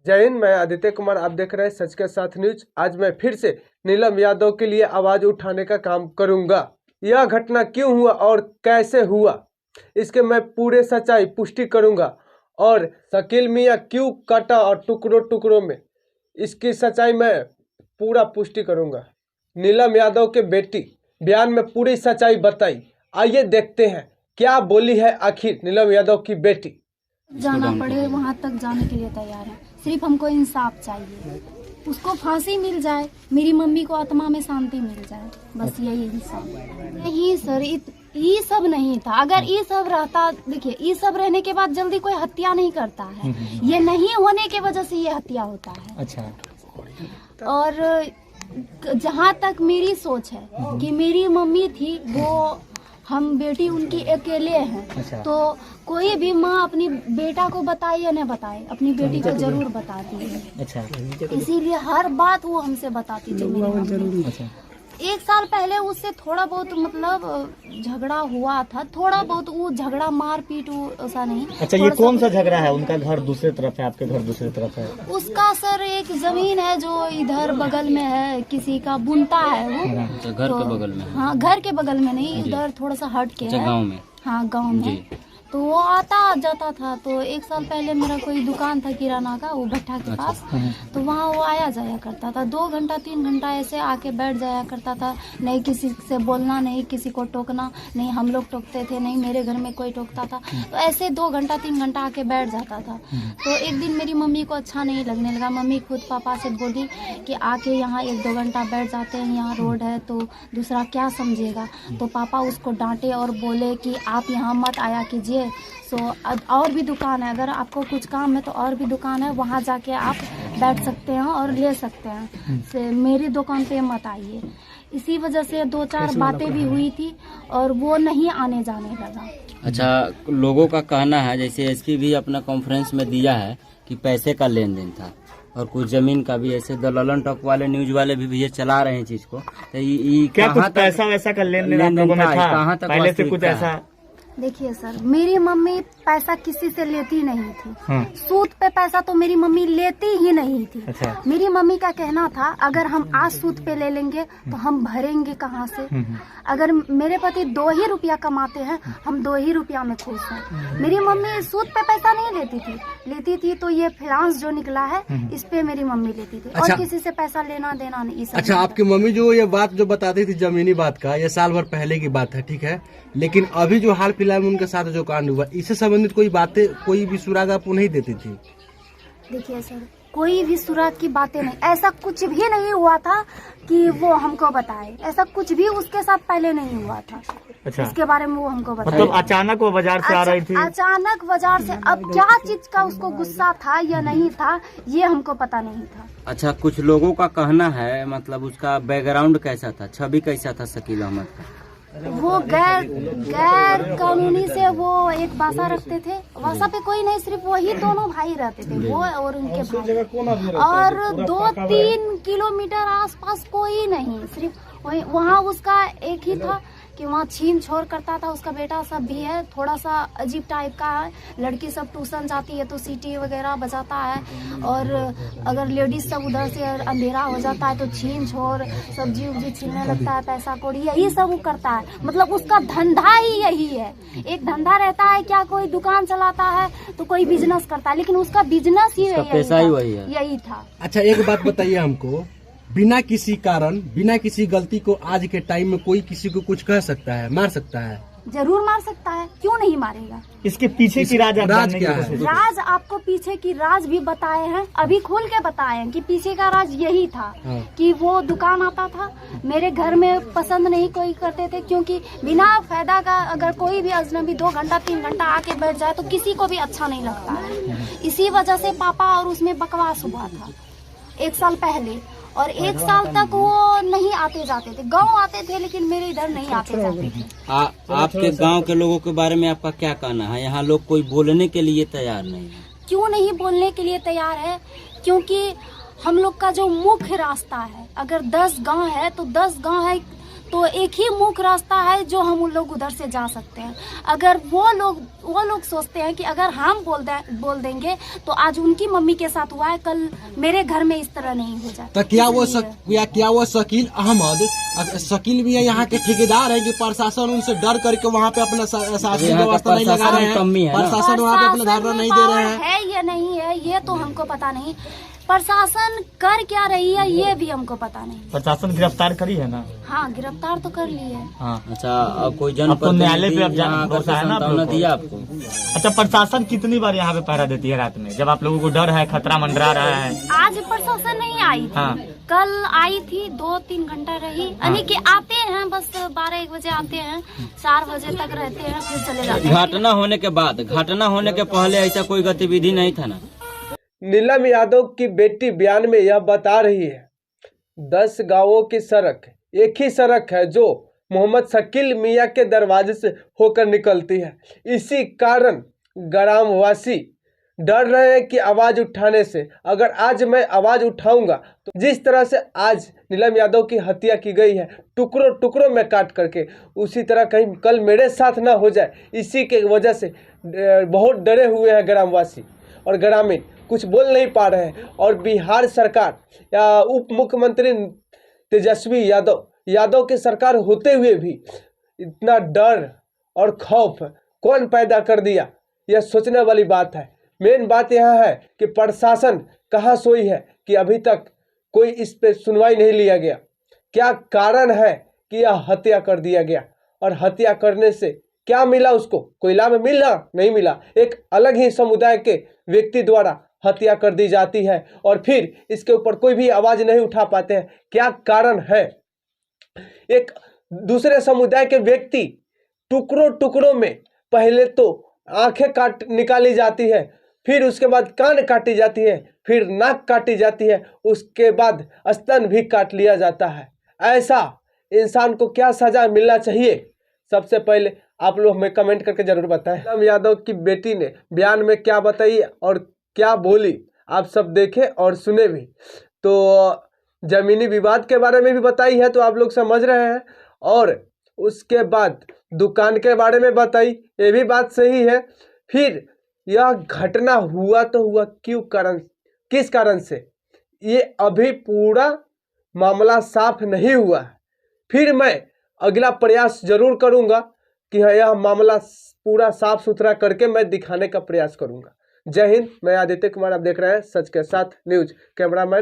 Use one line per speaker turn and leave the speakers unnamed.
जय हिंद, मैं आदित्य कुमार। आप देख रहे हैं सच के साथ न्यूज। आज मैं फिर से नीलम यादव के लिए आवाज उठाने का काम करूंगा। यह घटना क्यों हुआ और कैसे हुआ, इसके मैं पूरे सच्चाई पुष्टि करूंगा। और शकील मियां क्यों कटा और टुकड़ों टुकड़ों में, इसकी सच्चाई मैं पूरा पुष्टि करूंगा। नीलम यादव के बेटी बयान में पूरी सच्चाई बताई। आइए देखते हैं क्या बोली है आखिर नीलम यादव की बेटी।
जाना पड़े वहाँ तक जाने के लिए तैयार है। सिर्फ हमको इंसाफ चाहिए, उसको फांसी मिल जाए, मेरी मम्मी को आत्मा में शांति मिल जाए, बस यही इंसाफ। नहीं सर, ये सब नहीं था। अगर ये सब रहता, देखिए ये सब रहने के बाद जल्दी कोई हत्या नहीं करता है। ये नहीं होने के वजह से ये हत्या होता है।
अच्छा।
और जहाँ तक मेरी सोच है कि मेरी मम्मी थी, वो हम बेटी उनकी अकेले हैं।
अच्छा।
तो कोई भी माँ अपनी बेटा को बताए या न बताए, अपनी बेटी को जरूर बताती है।
अच्छा।
इसीलिए हर बात वो हमसे बताती थी मेरी मम्मी।
अच्छा।
1 साल पहले उससे थोड़ा बहुत मतलब झगड़ा हुआ था, थोड़ा बहुत। वो झगड़ा मार पीट ऐसा नहीं।
अच्छा, ये कौन सा झगड़ा है? उनका घर दूसरी तरफ है, आपके घर दूसरी तरफ है?
उसका सर एक जमीन है जो इधर बगल में है, किसी का बुनता है वो।
तो घर के बगल में?
हाँ, घर के बगल में नहीं, इधर थोड़ा सा हट के है।
गाँव में?
हाँ, गाँव में। तो वो आता जाता था। तो 1 साल पहले मेरा कोई दुकान था किराना का, वो भट्टा के पास। तो वहाँ वो आया जाया करता था, 2 घंटा 3 घंटा ऐसे आके बैठ जाया करता था। नहीं किसी से बोलना, नहीं किसी को टोकना, नहीं हम लोग टोकते थे, नहीं मेरे घर में कोई टोकता था। तो ऐसे 2 घंटा 3 घंटा आके बैठ जाता था। तो एक दिन मेरी मम्मी को अच्छा नहीं लगने लगा। मम्मी खुद पापा से बोली कि आके यहाँ 1-2 घंटा बैठ जाते हैं, यहाँ रोड है तो दूसरा क्या समझेगा। तो पापा उसको डांटे और बोले कि आप यहाँ मत आया कीजिए। और भी दुकान है, अगर आपको कुछ काम है तो और भी दुकान है, वहाँ जाके आप बैठ सकते हैं और ले सकते हैं, से मेरी दुकान पे मत आइए। इसी वजह से 2-4 बातें भी हुई थी और वो नहीं आने जाने लगा।
अच्छा, लोगों का कहना है, जैसे एसपी भी अपना कॉन्फ्रेंस में दिया है कि पैसे का लेन देन था और कुछ जमीन का भी। ऐसे दलालन टॉक वाले न्यूज वाले भी ये चला रहे हैं चीज को। तो
क्या कुछ पैसा वैसा का लेन देन लोगों में था?
कहाँ तक
पहले से कुछ ऐसा?
देखिए सर, मेरी मम्मी पैसा किसी से लेती नहीं थी।
हाँ।
सूद पे पैसा तो मेरी मम्मी लेती ही नहीं थी।
अच्छा।
मेरी मम्मी का कहना था, अगर हम आज सूद पे ले लेंगे तो हम भरेंगे कहाँ से। अगर मेरे पति 2 ही रुपया कमाते हैं, हम 2 ही रुपया में खुश हैं। मेरी मम्मी सूद पे पैसा नहीं लेती थी तो ये फाइनेंस जो निकला है इस पे मेरी मम्मी लेती थी।
अच्छा।
और किसी से पैसा लेना देना नहीं।
अच्छा, आपकी मम्मी जो ये बात जो बताती थी जमीनी बात का, ये साल भर पहले की बात है, ठीक है। लेकिन अभी जो हाल फिलहाल में उनके साथ जो कांड हुआ, इससे संबंधित कोई बातें, कोई भी सुराग आपको नहीं देती थी?
देखिए सर, कोई भी सुराग की बातें नहीं, ऐसा कुछ भी नहीं हुआ था कि वो हमको बताए। ऐसा कुछ भी उसके साथ पहले नहीं हुआ था।
अच्छा।
इसके बारे में वो हमको बताए।
मतलब अचानक वो बाजार से आ रही थी?
अचानक बाजार से। अब क्या चीज का उसको गुस्सा था या नहीं था, ये हमको पता नहीं था।
अच्छा, कुछ लोगों का कहना है, मतलब उसका बैकग्राउंड कैसा था, छवि कैसा था शकील अहमद का?
वो गैर कानूनी से वो एक बासा रखते थे। बासा पे कोई नहीं, सिर्फ वही दोनों भाई रहते थे, वो और उनके भाई। और 2-3 किलोमीटर आसपास कोई नहीं, सिर्फ वही। वहाँ उसका एक ही था कि वहाँ छीन छोड़ करता था। उसका बेटा सब भी है, थोड़ा सा अजीब टाइप का है। लड़की सब ट्यूशन जाती है तो सीटी वगैरह बजाता है। और अगर लेडीज सब उधर से अंधेरा हो जाता है तो छीन छोड़ सब्जी उब्जी छीनने लगता है, पैसा कौड़ी यही सब वो करता है। मतलब उसका धंधा ही यही है। एक धंधा रहता है, क्या कोई दुकान चलाता है तो कोई बिजनेस करता है, लेकिन उसका बिजनेस ही यही था।
अच्छा, एक बात बताइए हमको, बिना किसी कारण, बिना किसी गलती को आज के टाइम में कोई किसी को कुछ कह सकता है, मार सकता है?
जरूर मार सकता है, क्यों नहीं मारेगा।
इसके पीछे की राज
क्या है?
राज आपको पीछे की राज भी बताए हैं, अभी खोल के बताए हैं कि पीछे का राज यही था।
हाँ।
कि वो दुकान आता था, मेरे घर में पसंद नहीं कोई करते थे, क्योंकि बिना फायदा का अगर कोई भी अजनबी 2 घंटा 3 घंटा आके बैठ जाए तो किसी को भी अच्छा नहीं लगता है। इसी वजह से पापा और उसमें बकवास हुआ था 1 साल पहले। और 1 साल तक वो नहीं आते जाते थे, गांव आते थे लेकिन मेरे इधर नहीं आते जाते थे।
आपके गांव के लोगों के बारे में आपका क्या कहना है? यहाँ लोग कोई बोलने के लिए तैयार नहीं है।
क्यों नहीं बोलने के लिए तैयार है? क्योंकि हम लोग का जो मुख्य रास्ता है, अगर 10 गांव है तो 10 गांव है तो एक ही मुख्य रास्ता है जो हम उन लोग उधर से जा सकते हैं। अगर वो लोग सोचते हैं कि अगर हम बोल देंगे तो आज उनकी मम्मी के साथ हुआ है, कल मेरे घर में इस तरह नहीं हो जाए।
तो क्या वो शकील अहमद शकील भी है यहाँ के ठेकेदार है कि प्रशासन उनसे डर करके वहाँ पे अपना शासकीय व्यवस्था नहीं लगा रहे हैं, प्रशासन वहाँ पे अपना धरना नहीं दे रहे हैं?
है या नहीं है ये तो हमको पता नहीं, प्रशासन कर क्या रही है ये भी हमको पता नहीं।
प्रशासन गिरफ्तार करी है ना?
हाँ गिरफ्तार तो कर ली है।
हाँ।
अच्छा, अब कोई
अब तो न्यायालय पे अब भरोसा है ना आप लोगों को?
दिया आपको?
अच्छा, प्रशासन कितनी बार यहाँ पे पहरा देती है रात में, जब आप लोगों को डर है, खतरा मंडरा रहा है?
आज प्रशासन नहीं आई थी।
हाँ।
कल आई थी, 2-3 घंटा रही, यानी कि आते हैं बस 12-1 बजे आते हैं, 4 बजे तक रहते हैं, फिर चले जाते हैं।
घटना होने के बाद, घटना होने के पहले ऐसा कोई गतिविधि नहीं था ना?
नीलम यादव की बेटी बयान में यह बता रही है 10 गांवों की सड़क एक ही सड़क है जो मोहम्मद शकील मियां के दरवाजे से होकर निकलती है। इसी कारण ग्रामवासी डर रहे हैं कि आवाज़ उठाने से, अगर आज मैं आवाज़ उठाऊंगा तो जिस तरह से आज नीलम यादव की हत्या की गई है टुकड़ों टुकड़ों में काट करके, उसी तरह कहीं कल मेरे साथ ना हो जाए, इसी के वजह से बहुत डरे हुए हैं ग्रामवासी और ग्रामीण, कुछ बोल नहीं पा रहे हैं। और बिहार सरकार या उप मुख्यमंत्री तेजस्वी यादव की सरकार होते हुए भी इतना डर और खौफ कौन पैदा कर दिया, यह सोचने वाली बात है। मेन बात यह है कि प्रशासन कहाँ सोई है कि अभी तक कोई इस पे सुनवाई नहीं लिया गया। क्या कारण है कि यह हत्या कर दिया गया और हत्या करने से क्या मिला उसको? कोई लाभ मिला? नहीं मिला। एक अलग ही समुदाय के व्यक्ति द्वारा हत्या कर दी जाती है और फिर इसके ऊपर कोई भी आवाज़ नहीं उठा पाते हैं। क्या कारण है? एक दूसरे समुदाय के व्यक्ति टुकड़ों टुकड़ों में पहले तो आंखें काट निकाली जाती है, फिर उसके बाद कान काटी जाती है, फिर नाक काटी जाती है, उसके बाद स्तन भी काट लिया जाता है। ऐसा इंसान को क्या सजा मिलना चाहिए? सबसे पहले आप लोग हमें कमेंट करके जरूर बताएं। नीलम यादव की बेटी ने बयान में क्या बताई और क्या बोली, आप सब देखें और सुने भी। तो जमीनी विवाद के बारे में भी बताई है तो आप लोग समझ रहे हैं, और उसके बाद दुकान के बारे में बताई, ये भी बात सही है। फिर यह घटना हुआ तो हुआ क्यों, कारण किस कारण से, ये अभी पूरा मामला साफ नहीं हुआ है। फिर मैं अगला प्रयास जरूर करूंगा कि हाँ यह मामला पूरा साफ सुथरा करके मैं दिखाने का प्रयास करूंगा। जय हिंद, मैं आदित्य कुमार, आप देख रहे हैं सच के साथ न्यूज। कैमरामैन